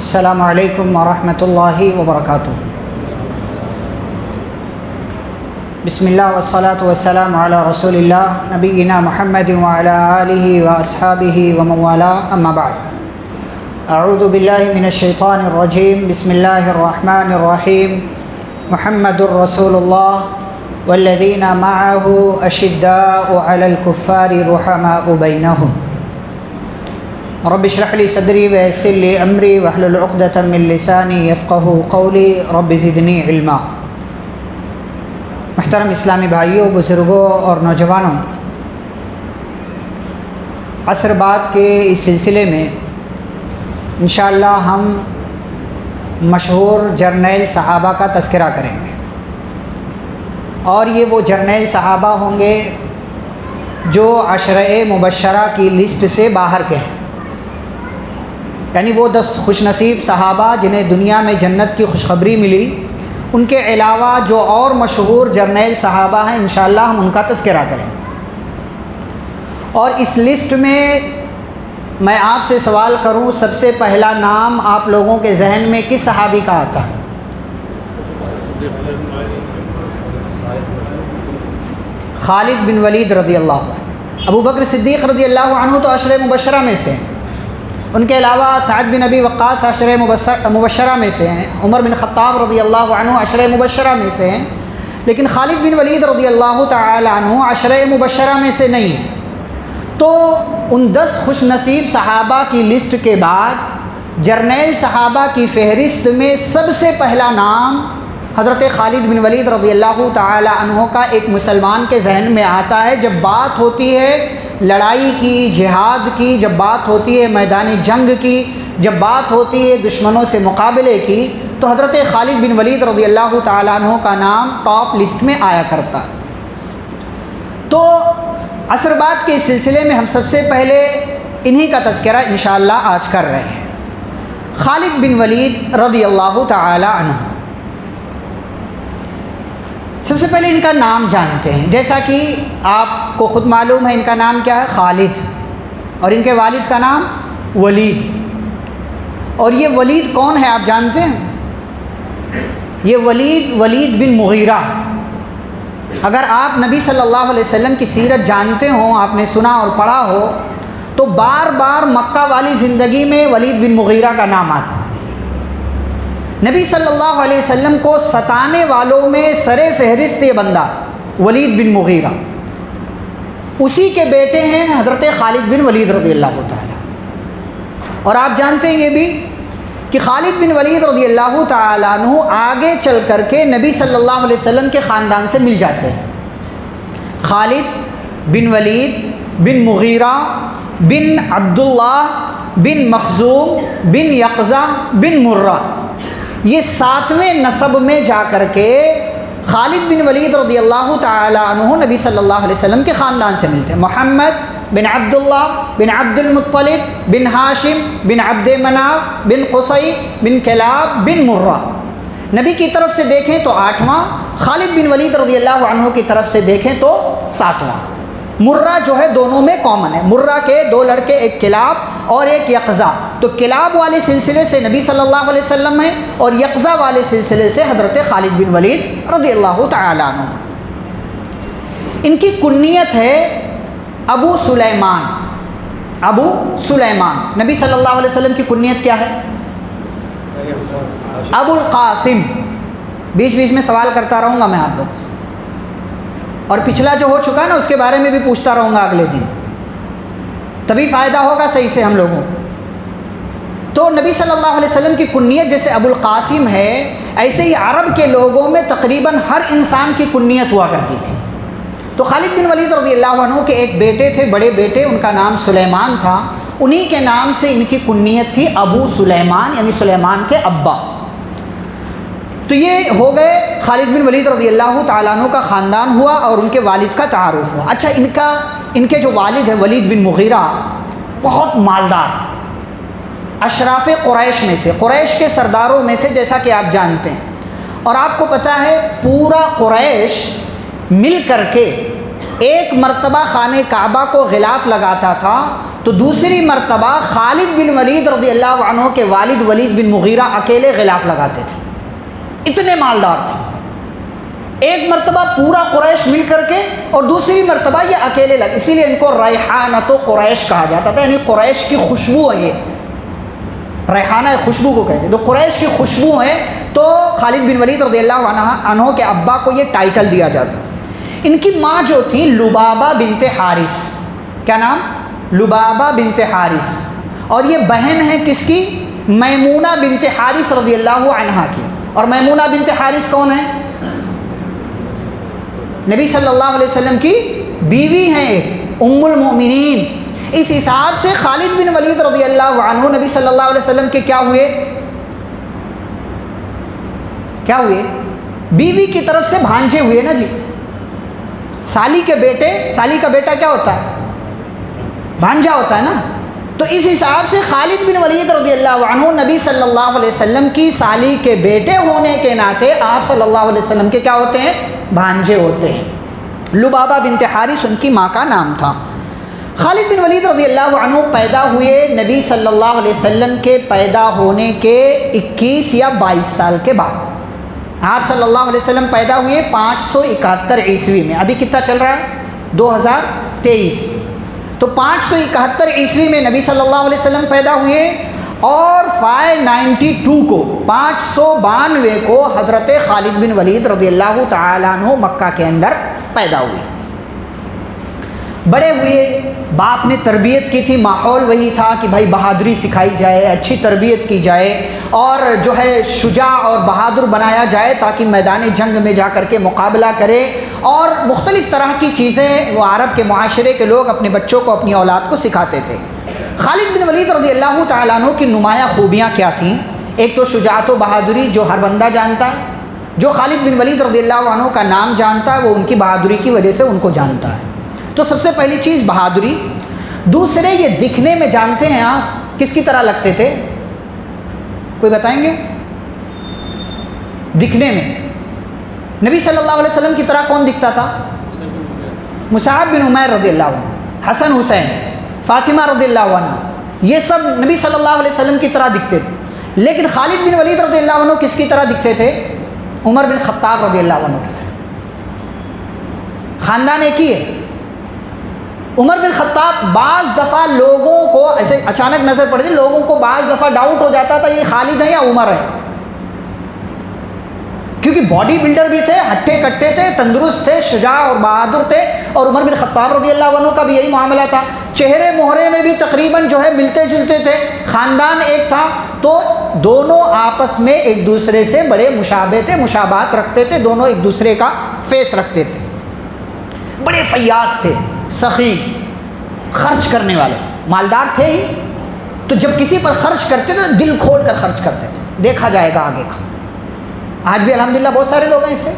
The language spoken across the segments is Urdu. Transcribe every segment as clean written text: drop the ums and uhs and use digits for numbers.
السلام علیکم ورحمۃ اللہ وبرکاتہ۔ بسم اللہ والصلاة والسلام علی رسول اللہ نبینا محمد وعلی آلہ واصحابہ ومن والاه اما بعد۔ اعوذ باللہ من الشیطان الرجیم، بسم اللہ الرحمن الرحیم۔ محمد رسول اللہ والذین معہ اشداء علی الکفار رحماء بینہم۔ رب اشرح لی صدری ویسر لی امری واحلل عقدۃ من لسانی یفقہوا قولی رب زدنی علما۔ محترم اسلامی بھائیوں، بزرگوں اور نوجوانوں، عصر بعد کے اس سلسلے میں انشاءاللہ ہم مشہور جرنیل صحابہ کا تذکرہ کریں گے، اور یہ وہ جرنیل صحابہ ہوں گے جو عشرہ مبشرہ کی لسٹ سے باہر کے ہیں، یعنی وہ 10 خوش نصیب صحابہ جنہیں دنیا میں جنت کی خوشخبری ملی، ان کے علاوہ جو اور مشہور جرنیل صحابہ ہیں انشاءاللہ ہم ان کا تذکرہ کریں گے۔ اور اس لسٹ میں آپ سے سوال کروں، سب سے پہلا نام آپ لوگوں کے ذہن میں کس صحابی کا آتا ہے؟ خالد بن ولید رضی اللہ عنہ۔ ابو بکر صدیق رضی اللہ عنہ تو عشرہ مبشرہ میں سے ہیں، ان کے علاوہ سعد بن ابی وقاص عشرہ مبشرہ میں سے ہیں، عمر بن خطاب رضی اللہ عنہ عشرہ مبشرہ میں سے ہیں، لیکن خالد بن ولید رضی اللہ تعالی عنہ عشرہ مبشرہ میں سے نہیں ہیں۔ تو ان 10 خوش نصیب صحابہ کی لسٹ کے بعد جرنیل صحابہ کی فہرست میں سب سے پہلا نام حضرت خالد بن ولید رضی اللہ تعالی عنہ کا ایک مسلمان کے ذہن میں آتا ہے۔ جب بات ہوتی ہے لڑائی کی، جہاد کی، جب بات ہوتی ہے میدان جنگ کی، جب بات ہوتی ہے دشمنوں سے مقابلے کی، تو حضرت خالد بن ولید رضی اللہ تعالیٰ عنہ کا نام ٹاپ لسٹ میں آیا کرتا۔ تو عصر بعد کے اس سلسلے میں ہم سب سے پہلے انہی کا تذکرہ انشاءاللہ آج کر رہے ہیں۔ خالد بن ولید رضی اللہ تعالیٰ عنہ، سب سے پہلے ان کا نام جانتے ہیں۔ جیسا کہ آپ کو خود معلوم ہے ان کا نام کیا ہے، خالد، اور ان کے والد کا نام ولید۔ اور یہ ولید کون ہے آپ جانتے ہیں؟ یہ ولید بن مغیرہ۔ اگر آپ نبی صلی اللہ علیہ وسلم کی سیرت جانتے ہوں، آپ نے سنا اور پڑھا ہو، تو بار بار مکہ والی زندگی میں ولید بن مغیرہ کا نام آتا ہے۔ نبی صلی اللہ علیہ وسلم کو ستانے والوں میں سر فہرست یہ بندہ ولید بن مغیرہ، اسی کے بیٹے ہیں حضرت خالد بن ولید رضی اللہ تعالیٰ۔ اور آپ جانتے ہیں یہ بھی کہ خالد بن ولید رضی اللہ تعالیٰ عنہ آگے چل کر کے نبی صلی اللہ علیہ وسلم کے خاندان سے مل جاتے ہیں۔ خالد بن ولید بن مغیرہ بن عبداللہ بن مخزوم بن یقظہ بن مرہ، یہ 7ویں نسب میں جا کر کے خالد بن ولید رضی اللہ تعالی عنہ نبی صلی اللہ علیہ وسلم کے خاندان سے ملتے ہیں۔ محمد بن عبداللہ بن عبد المطلب بن ہاشم بن عبد مناف بن قصی بن کلاب بن مرہ، نبی کی طرف سے دیکھیں تو 8واں، خالد بن ولید رضی اللہ عنہ کی طرف سے دیکھیں تو 7واں۔ مرہ جو ہے دونوں میں کامن ہے، مرہ کے 2 لڑکے، ایک کلاب اور ایک یقظہ، تو کلاب والے سلسلے سے نبی صلی اللہ علیہ وسلم ہیں، اور یقظہ والے سلسلے سے حضرت خالد بن ولید رضی اللہ تعالی عنہ۔ ان کی کنیت ہے ابو سلیمان۔ ابو سلیمان، نبی صلی اللہ علیہ وسلم کی کنیت کیا ہے؟ ابو القاسم۔ بیچ بیچ میں سوال کرتا رہوں گا میں آپ لوگوں سے، اور پچھلا جو ہو چکا ہے نا اس کے بارے میں بھی پوچھتا رہوں گا اگلے دن، تبھی فائدہ ہوگا صحیح سے ہم لوگوں کو۔ تو نبی صلی اللہ علیہ وسلم کی کنیت جیسے ابو القاسم ہے، ایسے ہی عرب کے لوگوں میں تقریباً ہر انسان کی کنیت ہوا کرتی تھی۔ تو خالد بن ولید رضی اللہ عنہ کے ایک بیٹے تھے، بڑے بیٹے، ان کا نام سلیمان تھا، انہی کے نام سے ان کی کنیت تھی ابو سلیمان، یعنی سلیمان کے ابا۔ تو یہ ہو گئے خالد بن ولید رضی اللہ تعالیٰ عنہ کا خاندان ہوا، اور ان کے والد کا تعارف ہوا۔ اچھا، ان کے جو والد ہیں ولید بن مغیرہ، بہت مالدار، اشراف قریش میں سے، قریش کے سرداروں میں سے، جیسا کہ آپ جانتے ہیں۔ اور آپ کو پتہ ہے پورا قریش مل کر کے ایک مرتبہ خانہ کعبہ کو غلاف لگاتا تھا تو دوسری مرتبہ خالد بن ولید رضی اللہ عنہ کے والد ولید بن مغیرہ اکیلے غلاف لگاتے تھے، اتنے مالدار تھے۔ ایک مرتبہ پورا قریش مل کر کے، اور دوسری مرتبہ یہ اکیلے لگ، اسی لیے ان کو ریحانۃ قریش کہا جاتا تھا، یعنی قریش کی خوشبو ہے، یہ ریحانہ خوشبو کو کہتے ہیں، تو قریش کی خوشبو ہے، تو خالد بن ولید رضی اللہ عنہ کے ابا کو یہ ٹائٹل دیا جاتا تھا۔ ان کی ماں جو تھی لبابہ بنت حارث، کیا نام؟ لبابہ بنت حارث، اور یہ بہن ہے کس کی؟ میمونہ بنت حارث رضی اللہ عنہا کی۔ اور میمونہ بنت حارث کون ہے؟ نبی صلی اللہ علیہ وسلم کی بیوی ہیں، ام المؤمنین۔ اس حساب سے خالد بن ولید رضی اللہ عنہ نبی صلی اللہ علیہ وسلم کے کیا ہوئے؟ کیا ہوئے؟ بیوی کی طرف سے بھانجے ہوئے نا جی، سالی کے بیٹے، سالی کا بیٹا کیا ہوتا ہے؟ بھانجا ہوتا ہے نا۔ تو اس حساب سے خالد بن ولید رضی اللہ عنہ نبی صلی اللہ علیہ وسلم کی سالی کے بیٹے ہونے کے ناطے آپ صلی اللہ علیہ وسلم کے کیا ہوتے ہیں؟ بھانجے ہوتے ہیں۔ لبابہ بنت حارث ان کی ماں کا نام تھا۔ خالد بن ولید رضی اللہ عنہ پیدا ہوئے نبی صلی اللہ علیہ وسلم کے پیدا ہونے کے 21 یا 22 سال کے بعد۔ آپ صلی اللہ علیہ وسلم پیدا ہوئے 571 عیسوی میں، ابھی کتنا چل رہا ہے؟ 2023۔ تو 571 عیسوی میں نبی صلی اللہ علیہ وسلم پیدا ہوئے، اور 592 کو 592 کو حضرت خالد بن ولید رضی اللہ تعالیٰ عنہ مکہ کے اندر پیدا ہوئے۔ بڑے ہوئے، باپ نے تربیت کی تھی، ماحول وہی تھا کہ بھائی بہادری سکھائی جائے، اچھی تربیت کی جائے، اور جو ہے شجاع اور بہادر بنایا جائے تاکہ میدان جنگ میں جا کر کے مقابلہ کرے، اور مختلف طرح کی چیزیں وہ عرب کے معاشرے کے لوگ اپنے بچوں کو، اپنی اولاد کو سکھاتے تھے۔ خالد بن ولید رضی اللہ تعالیٰ عنہ کی نمایاں خوبیاں کیا تھیں؟ ایک تو شجاعت و بہادری، جو ہر بندہ جانتا ہے، جو خالد بن ولید رضی اللہ عنہ کا نام جانتا ہے وہ ان کی بہادری کی وجہ سے ان کو جانتا ہے۔ تو سب سے پہلی چیز بہادری۔ دوسرے، یہ دکھنے میں جانتے ہیں آپ کس کی طرح لگتے تھے؟ کوئی بتائیں گے؟ دکھنے میں نبی صلی اللہ علیہ وسلم کی طرح کون دکھتا تھا؟ مصعب بن عمیر رضی اللہ عنہ، حسن حسین، فاطمہ رضی اللہ عنہ، یہ سب نبی صلی اللہ علیہ وسلم کی طرح دکھتے تھے۔ لیکن خالد بن ولید رضی اللہ عنہ کس کی طرح دکھتے تھے؟ عمر بن خطاب رضی اللہ عنہ کی طرح۔ خاندان ایک ہی ہے۔ عمر بن خطاب بعض دفعہ لوگوں کو ایسے اچانک نظر پڑتی، لوگوں کو بعض دفعہ ڈاؤٹ ہو جاتا تھا یہ خالد ہے یا عمر ہے، کیونکہ باڈی بلڈر بھی تھے، ہٹے کٹے تھے، تندرست تھے، شجاع اور بہادر تھے۔ اور عمر بن خطاب رضی اللہ عنہ کا بھی یہی معاملہ تھا، چہرے مہرے میں بھی تقریباً جو ہے ملتے جلتے تھے، خاندان ایک تھا، تو دونوں آپس میں ایک دوسرے سے بڑے مشابہ تھے، مشابہت رکھتے تھے، دونوں ایک دوسرے کا فیس رکھتے تھے۔ بڑے فیاض تھے، سخی، خرچ کرنے والے، مالدار تھے ہی، تو جب کسی پر خرچ کرتے تھے دل کھول کر خرچ کرتے تھے، دیکھا جائے گا آگے کا۔ آج بھی الحمدللہ بہت سارے لوگ ہیں ایسے،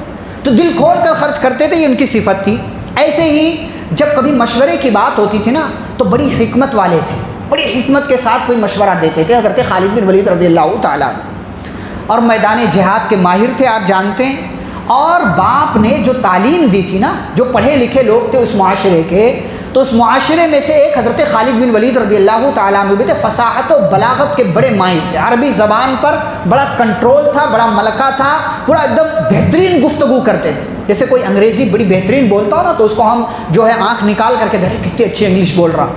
تو دل کھول کر خرچ کرتے تھے، یہ ان کی صفت تھی۔ ایسے ہی جب کبھی مشورے کی بات ہوتی تھی نا تو بڑی حکمت والے تھے، بڑی حکمت کے ساتھ کوئی مشورہ دیتے تھے حضرت خالد بن ولید رضی اللہ تعالیٰ عنہ۔ اور میدان جہاد کے ماہر تھے، آپ جانتے ہیں۔ اور باپ نے جو تعلیم دی تھی نا، جو پڑھے لکھے لوگ تھے اس معاشرے کے، تو اس معاشرے میں سے ایک حضرت خالد بن ولید رضی اللہ تعالیٰ عنہ بھی تھے، فصاحت و بلاغت کے بڑے ماہر تھے، عربی زبان پر بڑا کنٹرول تھا، بڑا ملکہ تھا، پورا ایک دم بہترین گفتگو کرتے تھے۔ جیسے کوئی انگریزی بڑی بہترین بولتا ہو نا تو اس کو ہم جو ہے آنکھ نکال کر کے دیکھیں کتنی اچھی انگلش بول رہا،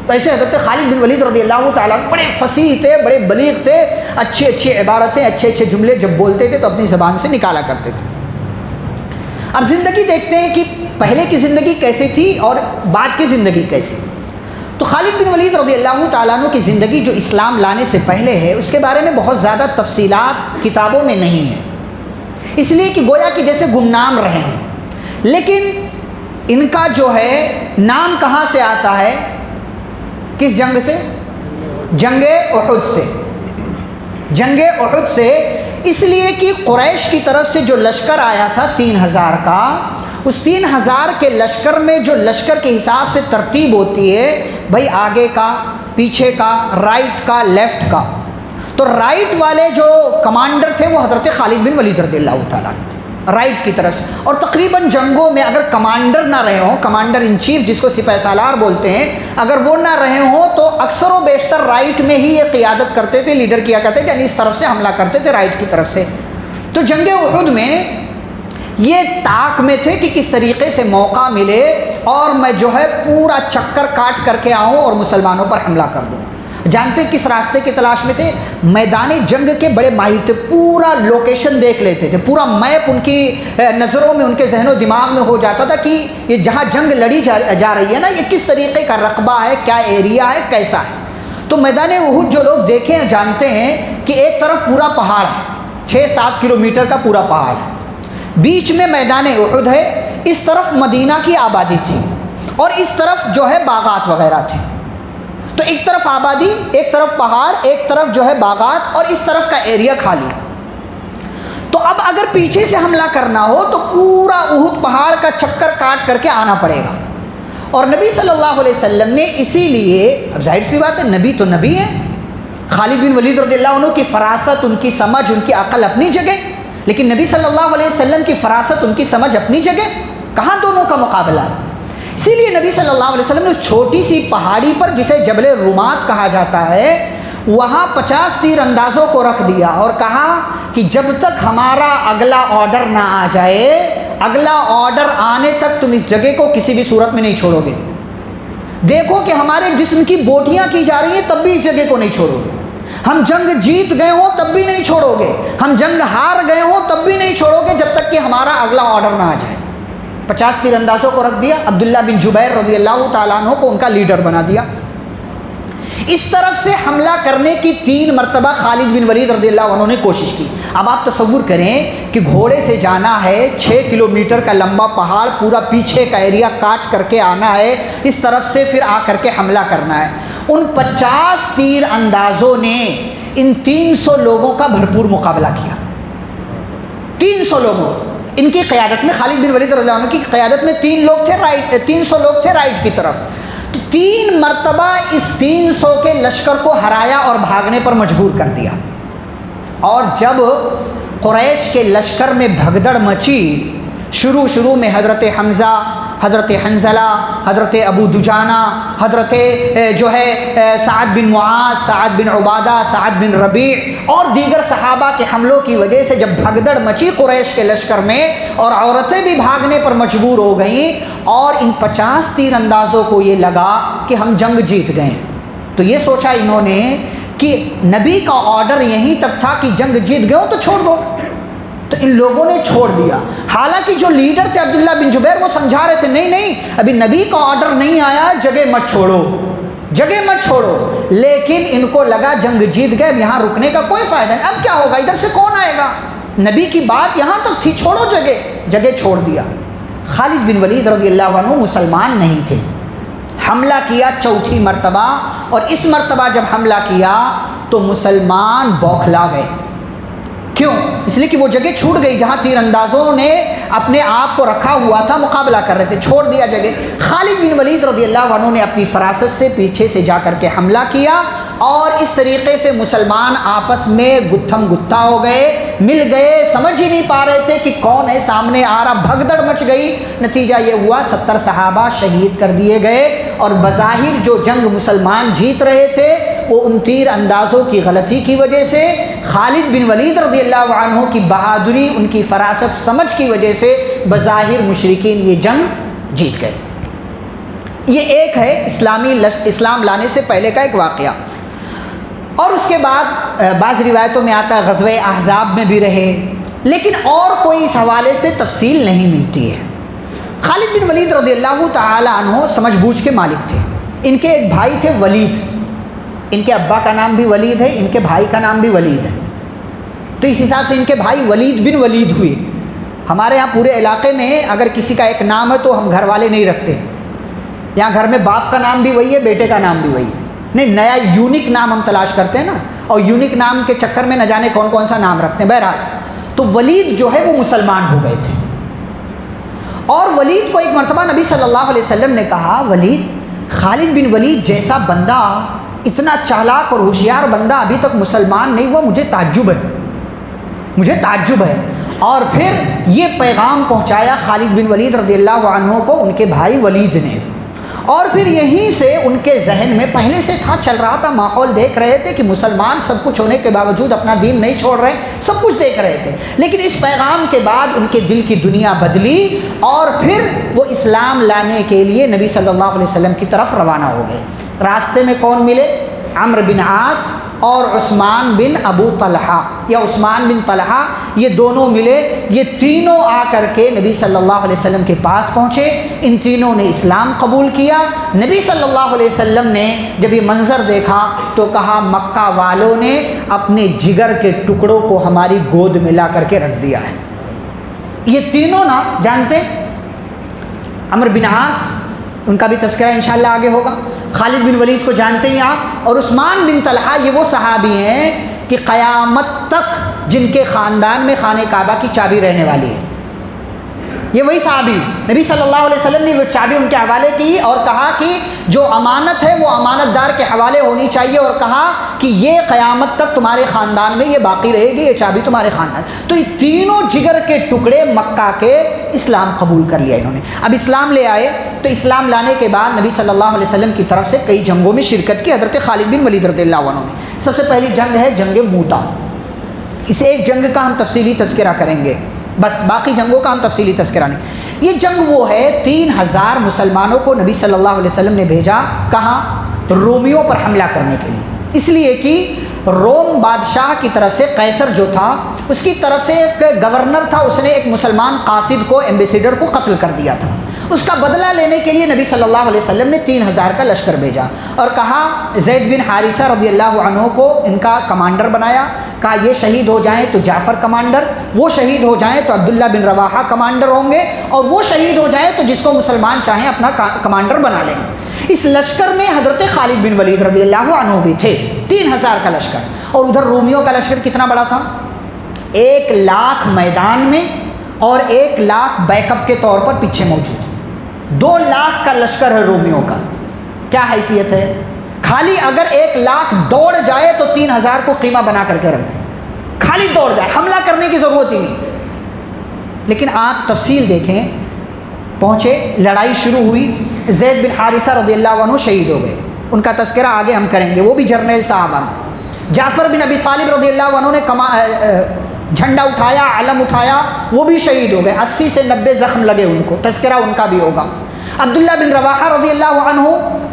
تو ایسے حضرت خالد بن ولید رضی اللہ تعالیٰ بڑے فصیح تھے، بڑے بلیغ تھے، اچھی اچھی عبارتیں، اچھے اچھے جملے جب بولتے تھے تو اپنی زبان سے نکالا کرتے تھے۔ اب زندگی دیکھتے ہیں کہ پہلے کی زندگی کیسی تھی اور بعد کی زندگی کیسی۔ تو خالد بن ولید رضی اللہ تعالیٰ عنہ کی زندگی جو اسلام لانے سے پہلے ہے اس کے بارے میں بہت زیادہ تفصیلات کتابوں میں نہیں ہیں، اس لیے کہ گویا کہ جیسے گمنام رہے ہیں۔ لیکن ان کا جو ہے نام کہاں سے آتا ہے؟ کس جنگ سے؟ جنگ احد سے۔ جنگ احد سے اس لیے کہ قریش کی طرف سے جو لشکر آیا تھا 3000 کا، اس 3000 کے لشکر میں جو لشکر کے حساب سے ترتیب ہوتی ہے بھائی آگے کا، پیچھے کا، رائٹ کا، لیفٹ کا، تو رائٹ والے جو کمانڈر تھے وہ حضرت خالد بن ولید رضی اللہ تعالیٰ عنہ تھے، رائٹ کی طرف سے. اور تقریباً جنگوں میں اگر کمانڈر نہ رہے ہوں، کمانڈر ان چیف جس کو سپہ سالار بولتے ہیں، اگر وہ نہ رہے ہوں تو اکثر و بیشتر رائٹ میں ہی یہ قیادت کرتے تھے، لیڈر کیا کرتے تھے، یعنی اس طرف سے حملہ کرتے تھے، رائٹ کی طرف سے. تو جنگ احد میں یہ طاق میں تھے کہ کس طریقے سے موقع ملے اور میں جو ہے پورا چکر کاٹ کر کے آؤں اور مسلمانوں پر حملہ کر دوں. جانتے کس راستے کی تلاش میں تھے؟ میدان جنگ کے بڑے ماہر تھے، پورا لوکیشن دیکھ لیتے تھے، پورا میپ ان کی نظروں میں، ان کے ذہن و دماغ میں ہو جاتا تھا کہ یہ جہاں جنگ لڑی جا رہی ہے نا، یہ کس طریقے کا رقبہ ہے، کیا ایریا ہے، کیسا ہے. تو میدان احد جو لوگ دیکھیں جانتے ہیں کہ ایک طرف پورا پہاڑ ہے، 6-7 کلومیٹر کا پورا پہاڑ ہے، بیچ میں میدان احد ہے، اس طرف مدینہ کی آبادی تھی اور اس طرف جو ہے باغات وغیرہ تھے. تو ایک طرف آبادی، ایک طرف پہاڑ، ایک طرف جو ہے باغات اور اس طرف کا ایریا خالی. تو اب اگر پیچھے سے حملہ کرنا ہو تو پورا احد پہاڑ کا چکر کاٹ کر کے آنا پڑے گا. اور نبی صلی اللہ علیہ وسلم نے اسی لیے، اب ظاہر سی بات ہے نبی تو نبی ہے، خالد بن ولید رضی اللہ عنہ کی فراست، ان کی سمجھ، ان کی عقل اپنی جگہ، لیکن نبی صلی اللہ علیہ وسلم کی فراست، ان کی سمجھ اپنی جگہ، کہاں دونوں کا مقابلہ ہے. اسی لیے نبی صلی اللہ علیہ وسلم نے چھوٹی سی پہاڑی پر جسے جبل رومات کہا جاتا ہے، وہاں 50 تیر اندازوں کو رکھ دیا اور کہا کہ جب تک ہمارا اگلا آرڈر نہ آ جائے، اگلا آرڈر آنے تک تم اس جگہ کو کسی بھی صورت میں نہیں چھوڑو گے. دیکھو کہ ہمارے جسم کی بوٹیاں کی جا رہی ہیں تب بھی اس جگہ کو نہیں چھوڑو گے. ہم جنگ جیت گئے ہوں تب بھی نہیں چھوڑو گے، ہم جنگ ہار گئے ہوں تب بھی نہیں چھوڑو گے جب تک کہ ہمارا اگلا آرڈر نہ آ جائے. 50 تیر اندازوں کو رکھ دیا. عبداللہ بن جبیر رضی اللہ تعالیٰ عنہ کو ان کا لیڈر بنا دیا. اس طرف سے حملہ کرنے کی 3 مرتبہ خالد بن ولید رضی اللہ عنہ نے کوشش کی. اب آپ تصور کریں کہ گھوڑے سے جانا ہے، 6 کلومیٹر کا لمبا پہاڑ، پورا پیچھے کا ایریا کاٹ کر کے آنا ہے، اس طرف سے پھر آ کر کے حملہ کرنا ہے. ان 50 تیر اندازوں نے ان 300 لوگوں کا بھرپور مقابلہ کیا. 300 لوگوں، ان کی قیادت میں، خالد بن ولید رضی اللہ عنہ کی قیادت میں 300 لوگ تھے رائٹ کی طرف. تو 3 مرتبہ اس 300 کے لشکر کو ہرایا اور بھاگنے پر مجبور کر دیا. اور جب قریش کے لشکر میں بھگدڑ مچی، شروع میں حضرت حمزہ، حضرت حنظلہ، حضرت ابو دجانہ، حضرت جو ہے سعد بن معاذ، سعد بن عبادہ، سعد بن ربیع اور دیگر صحابہ کے حملوں کی وجہ سے جب بھگدڑ مچی قریش کے لشکر میں اور عورتیں بھی بھاگنے پر مجبور ہو گئیں اور ان 50 تیر اندازوں کو یہ لگا کہ ہم جنگ جیت گئے، تو یہ سوچا انہوں نے کہ نبی کا آرڈر یہیں تک تھا کہ جنگ جیت گئے ہو تو چھوڑ دو. تو ان لوگوں نے چھوڑ دیا. حالانکہ جو لیڈر تھے عبداللہ بن جبیر وہ سمجھا رہے تھے نہیں ابھی نبی کا آرڈر نہیں آیا، جگہ مت چھوڑو. لیکن ان کو لگا جنگ جیت گئے، یہاں رکنے کا کوئی فائدہ نہیں، اب کیا ہوگا، ادھر سے کون آئے گا، نبی کی بات یہاں تک تھی، چھوڑو جگہ چھوڑ دیا. خالد بن ولید رضی اللہ عنہ مسلمان نہیں تھے. حملہ کیا 4تھی مرتبہ، اور اس مرتبہ جب حملہ کیا تو مسلمان بوکھلا گئے. کیوں؟ اس لیے کہ وہ جگہ چھوٹ گئی جہاں تیر اندازوں نے اپنے آپ کو رکھا ہوا تھا، مقابلہ کر رہے تھے، چھوڑ دیا جگہ. خالد بن ولید رضی اللہ عنہ نے اپنی فراست سے پیچھے سے جا کر کے حملہ کیا اور اس طریقے سے مسلمان آپس میں گتھم گتھا ہو گئے، مل گئے، سمجھ ہی نہیں پا رہے تھے کہ کون ہے سامنے آ رہا. بھگدڑ مچ گئی. نتیجہ یہ ہوا 70 صحابہ شہید کر دیے گئے اور بظاہر جو جنگ مسلمان جیت رہے تھے وہ ان تیر اندازوں کی غلطی کی وجہ سے، خالد بن ولید رضی اللہ عنہ کی بہادری، ان کی فراست سمجھ کی وجہ سے بظاہر مشرکین یہ جنگ جیت گئے. یہ ایک ہے اسلام لانے سے پہلے کا ایک واقعہ. اور اس کے بعد بعض روایتوں میں آتا ہے غزوہ احزاب میں بھی رہے، لیکن اور کوئی اس حوالے سے تفصیل نہیں ملتی ہے. خالد بن ولید رضی اللہ تعالی عنہ سمجھ بوجھ کے مالک تھے. ان کے ایک بھائی تھے ولید، ان کے ابا کا نام بھی ولید ہے، ان کے بھائی کا نام بھی ولید ہے. تو اس حساب سے ان کے بھائی ولید بن ولید ہوئے. ہمارے یہاں پورے علاقے میں اگر کسی کا ایک نام ہے تو ہم گھر والے نہیں رکھتے. یہاں گھر میں باپ کا نام بھی وہی ہے، بیٹے کا نام بھی وہی ہے. نہیں، نیا یونیک نام ہم تلاش کرتے ہیں نا، اور یونیک نام کے چکر میں نہ جانے کون سا نام رکھتے ہیں. بہرحال تو ولید جو ہے وہ مسلمان ہو گئے تھے. اور ولید کو ایک مرتبہ نبی صلی اللہ علیہ وسلم نے کہا، ولید، خالد بن ولید جیسا بندہ، اتنا چالاک اور ہوشیار بندہ ابھی تک مسلمان نہیں ہوا، مجھے تعجب ہے. اور پھر یہ پیغام پہنچایا خالد بن ولید رضی اللہ عنہ کو ان کے بھائی ولید نے، اور پھر یہیں سے ان کے ذہن میں پہلے سے تھا، چل رہا تھا، ماحول دیکھ رہے تھے کہ مسلمان سب کچھ ہونے کے باوجود اپنا دین نہیں چھوڑ رہے، سب کچھ دیکھ رہے تھے، لیکن اس پیغام کے بعد ان کے دل کی دنیا بدلی اور پھر وہ اسلام لانے کے لیے نبی صلی اللہ علیہ وسلم کی طرف روانہ ہو گئے۔ راستے میں کون ملے؟ عمرو بن عاص اور عثمان بن ابو طلحہ یا عثمان بن طلحہ، یہ دونوں ملے، یہ تینوں آ کر کے نبی صلی اللہ علیہ وسلم کے پاس پہنچے، ان تینوں نے اسلام قبول کیا۔ نبی صلی اللہ علیہ وسلم نے جب یہ منظر دیکھا تو کہا مکہ والوں نے اپنے جگر کے ٹکڑوں کو ہماری گود میں لا کر کے رکھ دیا ہے۔ یہ تینوں نا جانتے، عمرو بن عاص ان کا بھی تذکرہ انشاءاللہ آگے ہوگا، خالد بن ولید کو جانتے ہیں آپ، اور عثمان بن طلحہ یہ وہ صحابی ہیں کہ قیامت تک جن کے خاندان میں خانہ کعبہ کی چابی رہنے والی ہے۔ یہ وہی صحابی، نبی صلی اللہ علیہ وسلم نے وہ چابی ان کے حوالے کی اور کہا کہ جو امانت ہے وہ امانت دار کے حوالے ہونی چاہیے، اور کہا کہ یہ قیامت تک تمہارے خاندان میں یہ باقی رہے گی، یہ چابی تمہارے خاندان۔ تو یہ تینوں جگر کے ٹکڑے مکہ کے اسلام قبول کر لیا انہوں نے۔ اب اسلام لے آئے تو اسلام لانے کے بعد نبی صلی اللہ علیہ وسلم کی طرف سے کئی جنگوں میں شرکت کی حضرت خالد بن ولید رضی اللہ عنہ نے۔ سب سے پہلی جنگ ہے جنگ موتا، اس ایک جنگ کا ہم تفصیلی تذکرہ کریں گے، بس باقی جنگوں کا ہم تفصیلی تذکرہ نہیں۔ یہ جنگ وہ ہے 3000 مسلمانوں کو نبی صلی اللہ علیہ وسلم نے بھیجا، کہاں؟ رومیوں پر حملہ کرنے کے لیے، اس لیے کہ روم بادشاہ کی طرف سے قیصر جو تھا اس کی طرف سے ایک گورنر تھا، اس نے ایک مسلمان قاصد کو، ایمبیسیڈر کو قتل کر دیا تھا۔ اس کا بدلہ لینے کے لیے نبی صلی اللہ علیہ وسلم نے 3000 کا لشکر بھیجا اور کہا زید بن حارثہ رضی اللہ عنہ کو ان کا کمانڈر بنایا، کہا یہ شہید ہو جائیں تو جعفر کمانڈر، وہ شہید ہو جائیں تو عبداللہ بن رواحہ کمانڈر ہوں گے، اور وہ شہید ہو جائیں تو جس کو مسلمان چاہیں اپنا کمانڈر بنا لیں گے۔ اس لشکر میں حضرت خالد بن ولید رضی اللہ عنہ بھی تھے، 3000 کا لشکر، اور ادھر رومیوں کا لشکر کتنا بڑا تھا؟ 1,00,000 میدان میں اور 1,00,000 بیک اپ کے طور پر پیچھے موجود، 2,00,000 کا لشکر ہے رومیوں کا۔ کیا حیثیت ہے؟ خالی اگر 1,00,000 دوڑ جائے تو 3000 کو قیمہ بنا کر کے رکھ دیں، خالی دوڑ جائے، حملہ کرنے کی ضرورت ہی نہیں۔ لیکن آپ تفصیل دیکھیں، پہنچے، لڑائی شروع ہوئی، زید بن حارثہ رضی اللہ عنہ شہید ہو گئے، ان کا تذکرہ آگے ہم کریں گے، وہ بھی جرنیل صحابہ میں۔ جعفر بن ابی طالب رضی اللہ عنہ نے جھنڈا اٹھایا، علم اٹھایا، وہ بھی شہید ہو گئے، 80 سے 90 زخم لگے ان کو، تذکرہ ان کا بھی ہوگا۔ عبداللہ بن رواحہ رضی اللہ عنہ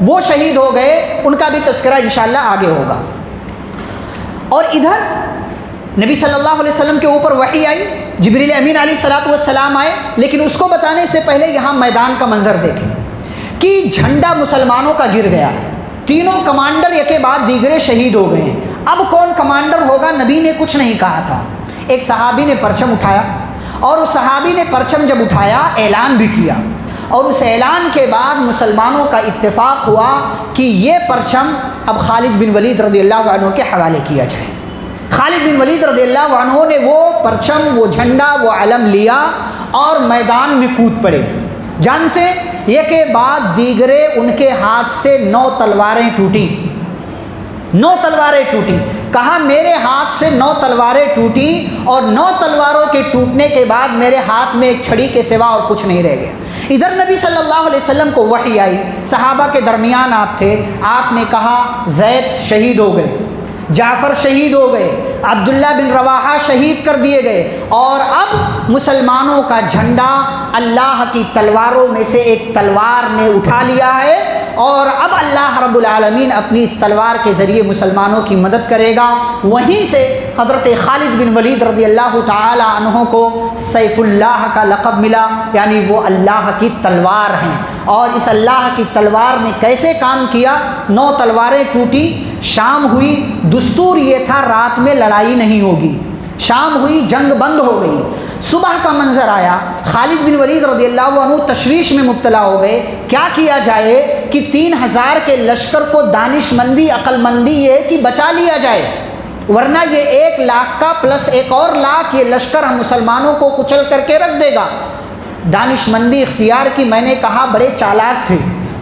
وہ شہید ہو گئے، ان کا بھی تذکرہ انشاءاللہ آگے ہوگا۔ اور ادھر نبی صلی اللہ علیہ وسلم کے اوپر وحی آئی، جبریل امین علیہ الصلوۃ والسلام آئے، لیکن اس کو بتانے سے پہلے یہاں میدان کا منظر دیکھیں کہ جھنڈا مسلمانوں کا گر گیا ہے، تینوں کمانڈر یکے بعد دیگرے شہید ہو گئے ہیں۔ اب کون کمانڈر ہوگا؟ نبی نے کچھ نہیں کہا تھا، ایک صحابی نے پرچم اٹھایا، اور اس صحابی نے پرچم جب اٹھایا اعلان بھی کیا، اور اس اعلان کے بعد مسلمانوں کا اتفاق ہوا کہ یہ پرچم اب خالد بن ولید رضی اللہ عنہ کے حوالے کیا جائے۔ خالد بن ولید رضی اللہ عنہ نے وہ پرچم، وہ جھنڈا، وہ علم لیا اور میدان میں کود پڑے۔ جانتے یہ کہ بعد دیگرے ان کے ہاتھ سے 9 تلواریں ٹوٹی، 9 تلواریں ٹوٹی، کہا میرے ہاتھ سے 9 تلواریں ٹوٹی، اور 9 تلواروں کے ٹوٹنے کے بعد میرے ہاتھ میں ایک چھڑی کے سوا اور کچھ نہیں رہ گیا۔ ادھر نبی صلی اللہ علیہ وسلم کو وحی آئی، صحابہ کے درمیان آپ تھے، آپ نے کہا زید شہید ہو گئے، جعفر شہید ہو گئے، عبداللہ بن رواحہ شہید کر دیے گئے، اور اب مسلمانوں کا جھنڈا اللہ کی تلواروں میں سے ایک تلوار نے اٹھا لیا ہے، اور اب اللہ رب العالمین اپنی اس تلوار کے ذریعے مسلمانوں کی مدد کرے گا۔ وہیں سے حضرت خالد بن ولید رضی اللہ تعالی عنہ کو سیف اللہ کا لقب ملا، یعنی وہ اللہ کی تلوار ہیں۔ اور اس اللہ کی تلوار نے کیسے کام کیا؟ 9 تلواریں ٹوٹی، شام ہوئی، دستور یہ تھا رات میں لڑائی نہیں ہوگی، شام ہوئی، جنگ بند ہو گئی، صبح کا منظر آیا، خالد بن ولید رضی اللہ عنہ تشویش میں مبتلا ہو گئے، کیا کیا جائے کہ 3000 کے لشکر کو دانش مندی، عقل مندی یہ کہ بچا لیا جائے، ورنہ یہ 1,00,000 کا پلس ایک اور 1,00,000 یہ لشکر ہم مسلمانوں کو کچل کر کے رکھ دے گا۔ دانش مندی اختیار کی، میں نے کہا بڑے چالاک تھے،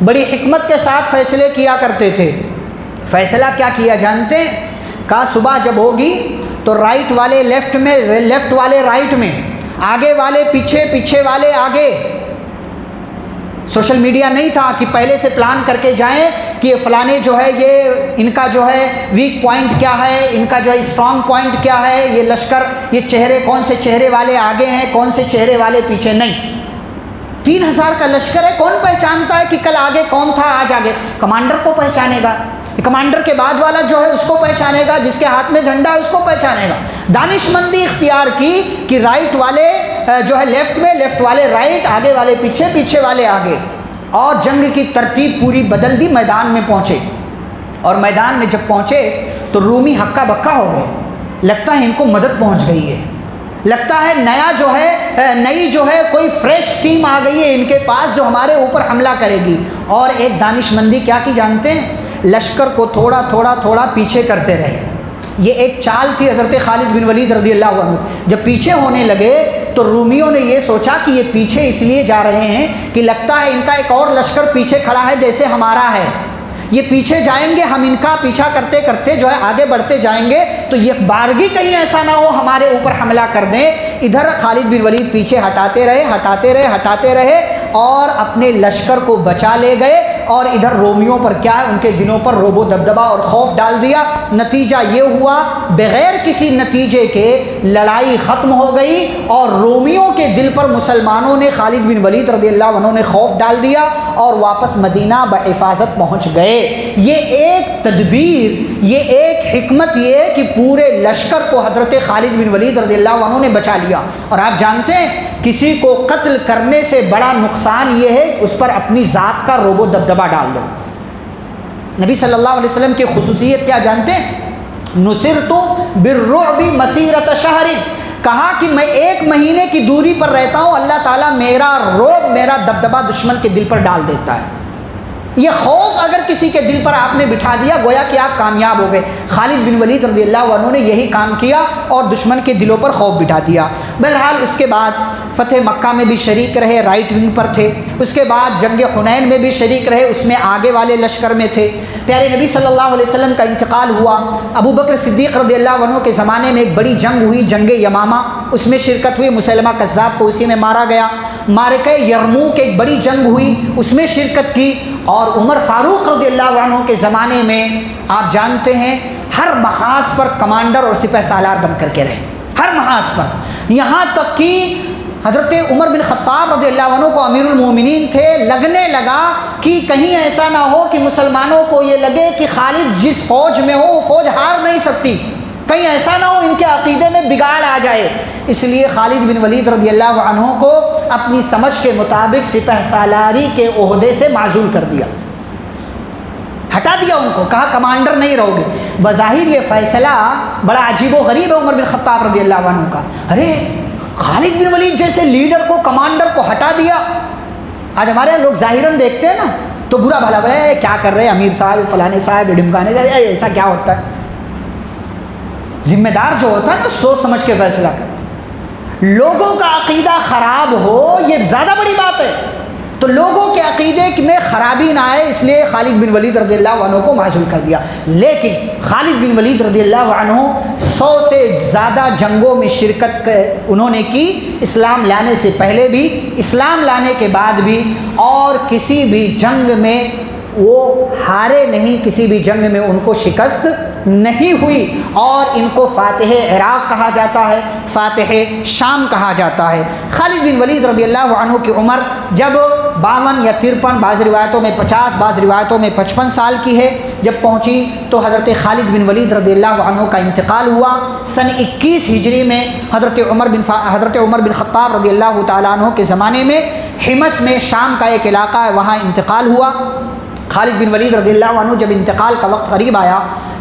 بڑی حکمت کے ساتھ فیصلے کیا کرتے تھے۔ فیصلہ کیا کیا جانتے ہیں؟ کہا صبح جب ہوگی تو رائٹ والے لیفٹ میں، لیفٹ والے رائٹ میں، آگے والے پیچھے، پیچھے والے آگے. سوشل میڈیا نہیں تھا کہ پہلے سے پلان کر کے جائیں کہ یہ فلانے جو ہے یہ ان کا جو ہے ویک پوائنٹ کیا ہے، ان کا جو ہے اسٹرانگ پوائنٹ کیا ہے، یہ لشکر، یہ چہرے، کون سے چہرے والے آگے ہیں، کون سے چہرے والے پیچھے. نہیں، 3000 کا لشکر ہے، کون پہچانتا ہے کہ کل آگے کون تھا آج آگے؟ کمانڈر کو پہچانے گا، کمانڈر کے بعد والا جو ہے اس کو پہچانے گا، جس کے ہاتھ میں جھنڈا ہے اس کو پہچانے گا. دانش مندی اختیار کی کہ رائٹ والے جو ہے لیفٹ میں، لیفٹ والے رائٹ، آگے والے پیچھے، پیچھے والے آگے. اور جنگ کی ترتیب پوری بدل دی. میدان میں پہنچے، اور میدان میں جب پہنچے تو رومی ہکا بکا ہو گئے. لگتا ہے ان کو مدد پہنچ گئی ہے، لگتا ہے نیا جو ہے، نئی جو ہے کوئی فریش ٹیم آ گئی ہے ان کے پاس جو ہمارے اوپر حملہ کرے گی. اور ایک دانش مندی کیا کی جانتے ہیں؟ لشکر کو تھوڑا تھوڑا تھوڑا پیچھے کرتے رہے. یہ ایک چال تھی حضرت خالد بن ولید رضی اللہ عنہ. جب پیچھے ہونے لگے تو رومیوں نے یہ سوچا کہ یہ پیچھے اس لیے جا رہے ہیں کہ لگتا ہے ان کا ایک اور لشکر پیچھے کھڑا ہے جیسے ہمارا ہے، یہ پیچھے جائیں گے، ہم ان کا پیچھا کرتے کرتے جو ہے آگے بڑھتے جائیں گے تو یہ بارگی کہیں ایسا نہ ہو ہمارے اوپر حملہ کر دیں. ادھر خالد بن ولید پیچھے ہٹاتے رہے، ہٹاتے رہے، ہٹاتے رہے اور اپنے لشکر کو بچا لے گئے. اور ادھر رومیوں پر کیا ہے، ان کے دلوں پر رعب و دبدبہ اور خوف ڈال دیا. نتیجہ یہ ہوا بغیر کسی نتیجے کے لڑائی ختم ہو گئی، اور رومیوں کے دل پر مسلمانوں نے، خالد بن ولید رضی اللہ عنہ نے خوف ڈال دیا اور واپس مدینہ بحفاظت پہنچ گئے. یہ ایک تدبیر، یہ ایک حکمت یہ ہے کہ پورے لشکر کو حضرت خالد بن ولید رضی اللہ عنہ نے بچا لیا. اور آپ جانتے ہیں کسی کو قتل کرنے سے بڑا نقصان یہ ہے اس پر اپنی ذات کا رعب و دبدبہ ڈال دو. نبی صلی اللہ علیہ وسلم کی خصوصیت کیا جانتے ہیں؟ نصرت بالرعب مسیرۃ شہر. کہا کہ میں 1 مہینے کی دوری پر رہتا ہوں، اللہ تعالیٰ میرا رعب، میرا دبدبہ دشمن کے دل پر ڈال دیتا ہے. یہ خوف اگر کسی کے دل پر آپ نے بٹھا دیا گویا کہ آپ کامیاب ہو گئے. خالد بن ولید رضی اللہ عنہ نے یہی کام کیا اور دشمن کے دلوں پر خوف بٹھا دیا. بہرحال اس کے بعد فتح مکہ میں بھی شریک رہے، رائٹ ونگ پر تھے. اس کے بعد جنگ حنین میں بھی شریک رہے، اس میں آگے والے لشکر میں تھے. پیارے نبی صلی اللہ علیہ وسلم کا انتقال ہوا. ابو بکر صدیق رضی اللہ عنہ کے زمانے میں ایک بڑی جنگ ہوئی، جنگ یمامہ، اس میں شرکت ہوئی. مسیلمہ کذاب کو اسی میں مارا گیا. معرکہ یرموک ایک بڑی جنگ ہوئی، اس میں شرکت کی. اور عمر فاروق رضی اللہ عنہ کے زمانے میں آپ جانتے ہیں ہر محاذ پر کمانڈر اور سپہ سالار بن کر کے رہے، ہر محاذ پر. یہاں تک کہ حضرت عمر بن خطاب رضی اللہ عنہ کو امیر المومنین تھے، لگنے لگا کہ کہیں ایسا نہ ہو کہ مسلمانوں کو یہ لگے کہ خالد جس فوج میں ہو وہ فوج ہار نہیں سکتی، کہیں ایسا نہ ہو ان کے عقیدے میں بگاڑ آ جائے. اس لیے خالد بن ولید رضی اللہ عنہ کو اپنی سمجھ کے مطابق سپہ سالاری کے عہدے سے معزول کر دیا، ہٹا دیا ان کو، کہا کمانڈر نہیں رہو گے. بظاہر یہ فیصلہ بڑا عجیب و غریب ہے عمر بن خطاب رضی اللہ عنہ کا. ارے خالد بن ولید جیسے لیڈر کو، کمانڈر کو ہٹا دیا. آج ہمارے یہاں لوگ ظاہراً دیکھتے ہیں نا تو برا بھلا بھلا کیا کر رہے ہیں امیر صاحب، فلانے صاحب، ڈمکانے صاحب، ایسا کیا ہوتا ہے. ذمہ دار جو ہوتا ہے نا سوچ سمجھ کے فیصلہ کرتا. لوگوں کا عقیدہ خراب ہو یہ زیادہ بڑی بات ہے. تو لوگوں کے عقیدے میں خرابی نہ آئے اس لیے خالد بن ولید رضی اللہ عنہ کو معزول کر دیا. لیکن خالد بن ولید رضی اللہ عنہ 100 سے زیادہ جنگوں میں شرکت انہوں نے کی، اسلام لانے سے پہلے بھی، اسلام لانے کے بعد بھی، اور کسی بھی جنگ میں وہ ہارے نہیں، کسی بھی جنگ میں ان کو شکست نہیں ہوئی. اور ان کو فاتح عراق کہا جاتا ہے، فاتح شام کہا جاتا ہے. خالد بن ولید رضی اللہ عنہ کی عمر جب 52 یا 53، بعض روایتوں میں 50، بعض روایتوں میں 55 سال کی ہے، جب پہنچی تو حضرت خالد بن ولید رضی اللہ عنہ کا انتقال ہوا. سن 21 ہجری میں حضرت عمر بن خطاب رضی اللہ تعالیٰ عنہ کے زمانے میں حمص میں، شام کا ایک علاقہ ہے، وہاں انتقال ہوا. خالد بن ولید رضی اللہ عنہ جب انتقال کا وقت قریب آیا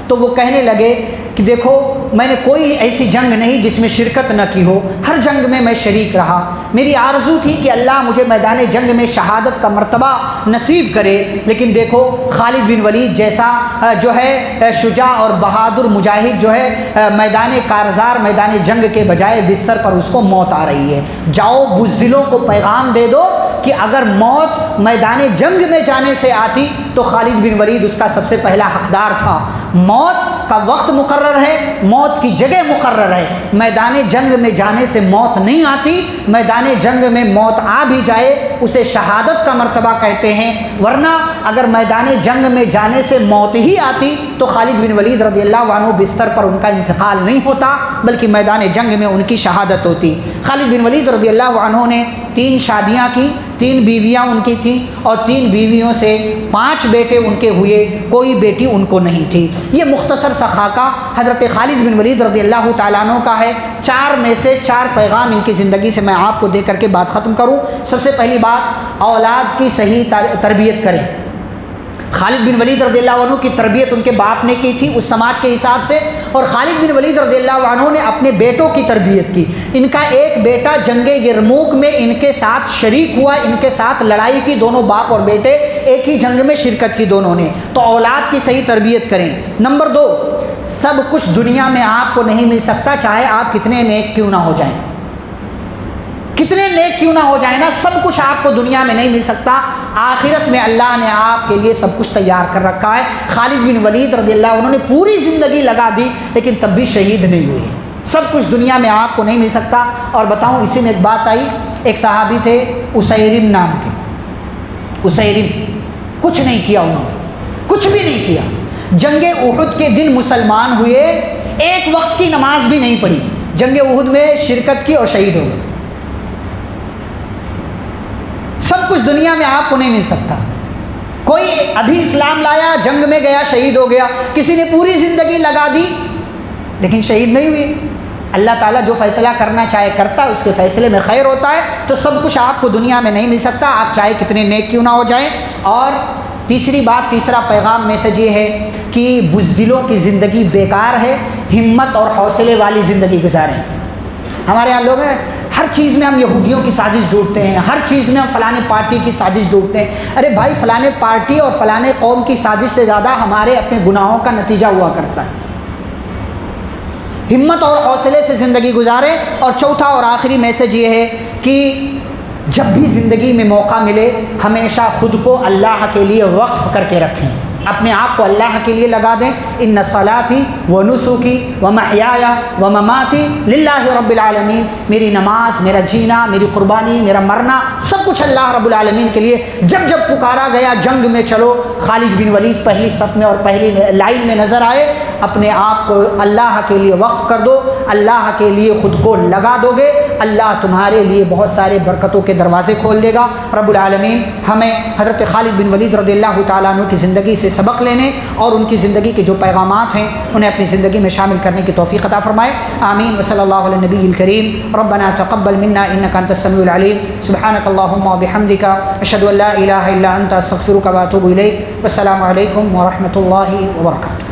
تو وہ کہنے لگے کہ دیکھو میں نے کوئی ایسی جنگ نہیں جس میں شرکت نہ کی ہو، ہر جنگ میں میں شریک رہا. میری آرزو تھی کہ اللہ مجھے میدان جنگ میں شہادت کا مرتبہ نصیب کرے، لیکن دیکھو خالد بن ولید جیسا جو ہے شجاع اور بہادر مجاہد جو ہے میدان کارزار، میدان جنگ کے بجائے بستر پر اس کو موت آ رہی ہے. جاؤ بزدلوں کو پیغام دے دو کہ اگر موت میدان جنگ میں جانے سے آتی تو خالد بن ولید اس کا سب سے پہلا حقدار تھا. موت کا وقت مقرر ہے، موت کی جگہ مقرر ہے۔ میدان جنگ میں جانے سے موت نہیں آتی، میدان جنگ میں موت آ بھی جائے اسے شہادت کا مرتبہ کہتے ہیں، ورنہ اگر میدان جنگ میں جانے سے موت ہی آتی تو خالد بن ولید رضی اللہ عنہ بستر پر ان کا انتقال نہیں ہوتا بلکہ میدان جنگ میں ان کی شہادت ہوتی۔ خالد بن ولید رضی اللہ عنہ نے 3 شادیاں کی، 3 بیویاں ان کی تھیں، اور 3 بیویوں سے 5 بیٹے ان کے ہوئے، کوئی بیٹی ان کو نہیں تھی۔ یہ مختصر سا خاکہ حضرت خالد بن ولید رضی اللہ تعالیٰ عنہ کا ہے۔ 4 میں سے 4 پیغام ان کی زندگی سے میں آپ کو دے کر کے بات ختم کروں۔ سب سے پہلی بات، اولاد کی صحیح تربیت کریں۔ خالد بن ولید رضی اللہ عنہ کی تربیت ان کے باپ نے کی تھی اس سماج کے حساب سے، اور خالد بن ولید رضی اللہ عنہ نے اپنے بیٹوں کی تربیت کی۔ ان کا ایک بیٹا جنگ یرموک میں ان کے ساتھ شریک ہوا، ان کے ساتھ لڑائی کی، دونوں باپ اور بیٹے ایک ہی جنگ میں شرکت کی دونوں نے۔ تو اولاد کی صحیح تربیت کریں۔ نمبر 2، سب کچھ دنیا میں آپ کو نہیں مل سکتا، چاہے آپ کتنے نیک کیوں نہ ہو جائیں، کتنے نیک کیوں نہ ہو جائیں نا، سب کچھ آپ کو دنیا میں نہیں مل سکتا۔ آخرت میں اللہ نے آپ کے لیے سب کچھ تیار کر رکھا ہے۔ خالد بن ولید رضی اللہ عنہ نے پوری زندگی لگا دی لیکن تب بھی شہید نہیں ہوئے۔ سب کچھ دنیا میں آپ کو نہیں مل سکتا۔ اور بتاؤں، اسی میں ایک بات آئی، ایک صحابی تھے اسیرم نام کے، اسیرم، کچھ نہیں کیا انہوں نے، کچھ بھی نہیں کیا۔ جنگ احد کے دن مسلمان ہوئے، ایک وقت کی نماز بھی نہیں پڑھی، جنگ احد میں شرکت کی اور شہید ہو گئے۔ سب کچھ دنیا میں آپ کو نہیں مل سکتا۔ کوئی ابھی اسلام لایا، جنگ میں گیا، شہید ہو گیا، کسی نے پوری زندگی لگا دی لیکن شہید نہیں ہوئی۔ اللہ تعالیٰ جو فیصلہ کرنا چاہے کرتا ہے، اس کے فیصلے میں خیر ہوتا ہے۔ تو سب کچھ آپ کو دنیا میں نہیں مل سکتا، آپ چاہے کتنے نیک کیوں نہ ہو جائیں۔ اور تیسری بات، تیسرا پیغام میسج یہ ہے کہ بزدلوں کی زندگی بیکار ہے، ہمت اور حوصلے والی زندگی گزاریں۔ ہمارے یہاں لوگ ہیں، ہر چیز میں ہم یہودیوں کی سازش ڈھونڈتے ہیں، ہر چیز میں ہم فلانے پارٹی کی سازش ڈھونڈتے ہیں۔ ارے بھائی، فلانے پارٹی اور فلانے قوم کی سازش سے زیادہ ہمارے اپنے گناہوں کا نتیجہ ہوا کرتا ہے۔ ہمت اور حوصلے سے زندگی گزاریں۔ اور چوتھا اور آخری میسج یہ ہے کہ جب بھی زندگی میں موقع ملے ہمیشہ خود کو اللہ کے لیے وقف کر کے رکھیں، اپنے آپ کو اللہ کے لیے لگا دیں۔ ان صلاتی و نسکی و محیایا و مماتی للہ رب العالمین، میری نماز، میرا جینا، میری قربانی، میرا مرنا، سب کچھ اللہ رب العالمین کے لیے۔ جب جب پکارا گیا جنگ میں چلو، خالد بن ولید پہلی صف میں اور پہلی لائن میں نظر آئے۔ اپنے آپ کو اللہ کے لیے وقف کر دو، اللہ کے لیے خود کو لگا دو گے، اللہ تمہارے لیے بہت سارے برکتوں کے دروازے کھول دے گا۔ رب العالمین ہمیں حضرت خالد بن ولید رضی اللہ تعالیٰ عنہ کی زندگی سے سبق لینے اور ان کی زندگی کے جو پیغامات ہیں انہیں اپنی زندگی میں شامل کرنے کی توفیق عطا فرمائے۔ آمین وصلی اللہ علی النبی الکریم۔ ربنا تقبل منا انک انت السمیع العلیم، سبحانک اللہم وبحمدک، اشہد ان لا الہ الا انت، استغفرک واتوب الیک۔ والسلام علیکم ورحمۃ اللہ وبرکاتہ۔